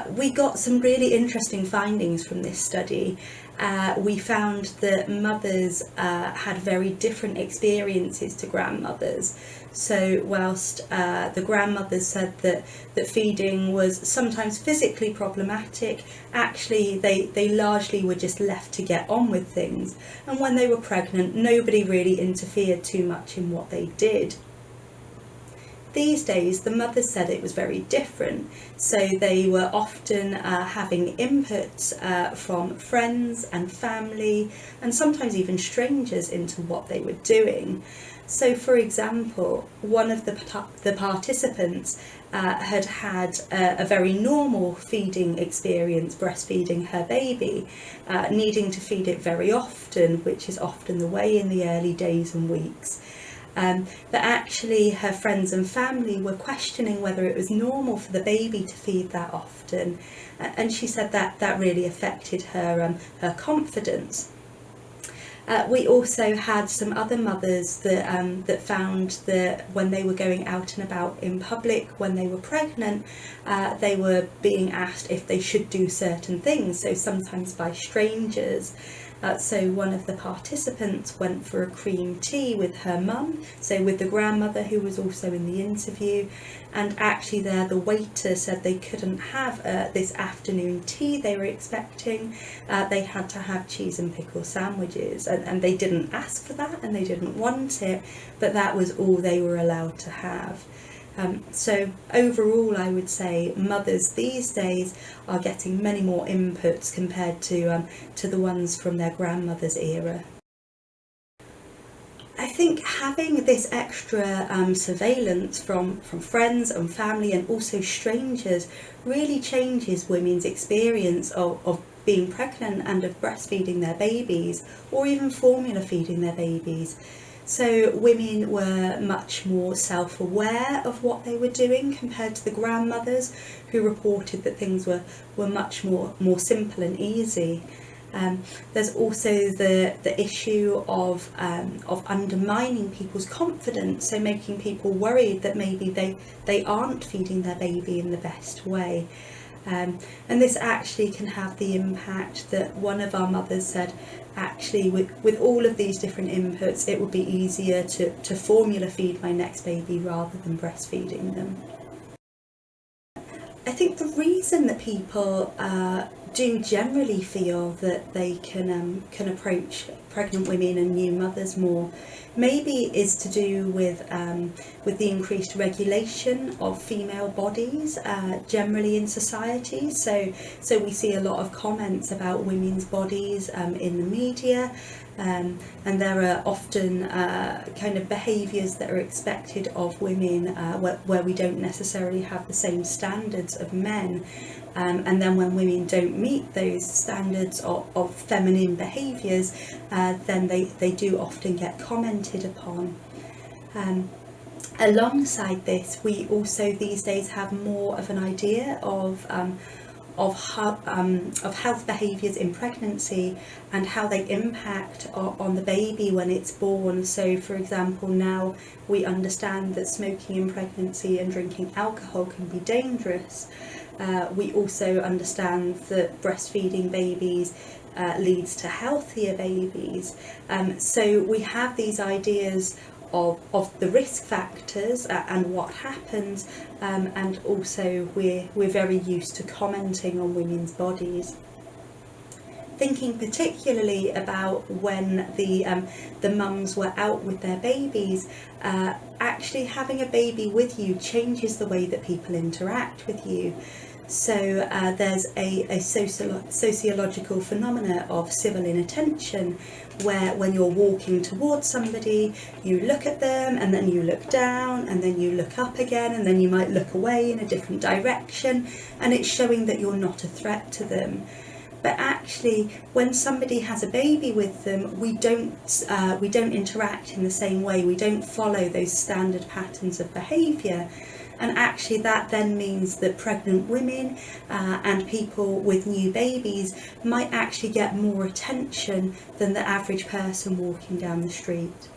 We got some really interesting findings from this study. We found that mothers had very different experiences to grandmothers. So whilst the grandmothers said that feeding was sometimes physically problematic, actually they largely were just left to get on with things. And when they were pregnant, nobody really interfered too much in what they did. These days, the mothers said it was very different. So they were often having inputs from friends and family, and sometimes even strangers, into what they were doing. So, for example, one of the participants had had a very normal feeding experience, breastfeeding her baby, needing to feed it very often, which is often the way in the early days and weeks. But actually her friends and family were questioning whether it was normal for the baby to feed that often, and she said that really affected her confidence. We also had some other mothers that found that when they were going out and about in public when they were pregnant, they were being asked if they should do certain things, so sometimes by strangers. So one of the participants went for a cream tea with her mum, so with the grandmother who was also in the interview, and actually there the waiter said they couldn't have this afternoon tea they were expecting. They had to have cheese and pickle sandwiches, and they didn't ask for that and they didn't want it, but that was all they were allowed to have. So overall, I would say mothers these days are getting many more inputs compared to the ones from their grandmother's era. I think having this extra surveillance from friends and family and also strangers really changes women's experience of being pregnant and of breastfeeding their babies, or even formula feeding their babies. So women were much more self-aware of what they were doing compared to the grandmothers, who reported that things were much more simple and easy. There's also the issue of undermining people's confidence, so making people worried that maybe they aren't feeding their baby in the best way. And this actually can have the impact that one of our mothers said, actually with all of these different inputs, it would be easier to formula feed my next baby rather than breastfeeding them. I think the reason that people do generally feel that they can approach pregnant women and new mothers more maybe is to do with the increased regulation of female bodies generally in society. So we see a lot of comments about women's bodies in the media, and there are often kind of behaviours that are expected of women where we don't necessarily have the same standards of men. And then when women don't meet those standards of feminine behaviours, then they do often get commented upon. Alongside this, we also these days have more of an idea of health behaviours in pregnancy and how they impact on the baby when it's born. So for example, now we understand that smoking in pregnancy and drinking alcohol can be dangerous. We also understand that breastfeeding babies leads to healthier babies. So we have these ideas of the risk factors and what happens, and also we're very used to commenting on women's bodies. Thinking particularly about when the mums were out with their babies, actually having a baby with you changes the way that people interact with you. So there's a sociological phenomena of civil inattention, where when you're walking towards somebody, you look at them and then you look down and then you look up again and then you might look away in a different direction, and it's showing that you're not a threat to them. But actually, when somebody has a baby with them, we don't interact in the same way. We don't follow those standard patterns of behaviour. And actually that then means that pregnant women and people with new babies might actually get more attention than the average person walking down the street.